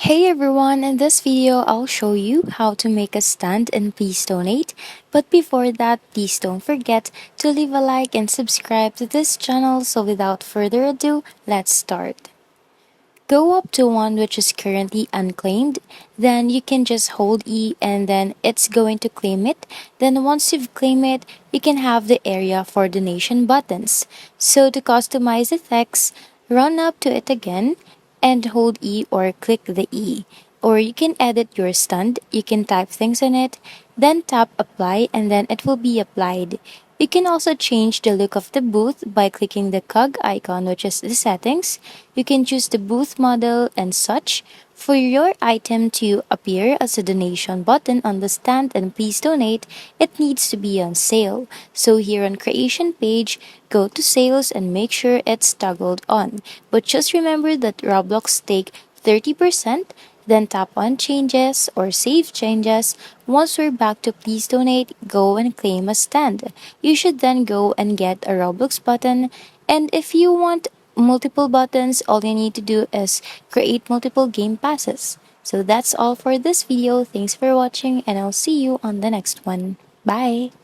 Hey everyone, in this video I'll show you how to make a stand and please donate. But before that, please don't forget to leave a like and subscribe to this channel. So without further ado, let's start. Go up to one which is currently unclaimed, then you can just hold E and then it's going to claim it. Then once you've claimed it, you can have the area for donation buttons. So to customize the text, run up to it again and hold E or click the E. Or you can edit your stand, you can type things on it, then tap apply and then it will be applied. You can also change the look of the booth by clicking the cog icon, which is the settings. You can choose the booth model and such. For your item to appear as a donation button on the stand and please donate, it needs to be on sale. So here on creation page, go to sales and make sure it's toggled on. But just remember that Roblox take 30%, then tap on changes or save changes. Once we're back to please donate, go and claim a stand. You should then go and get a Roblox button. And if you want multiple buttons, all you need to do is create multiple game passes. So that's all for this video. Thanks for watching and I'll see you on the next one. Bye!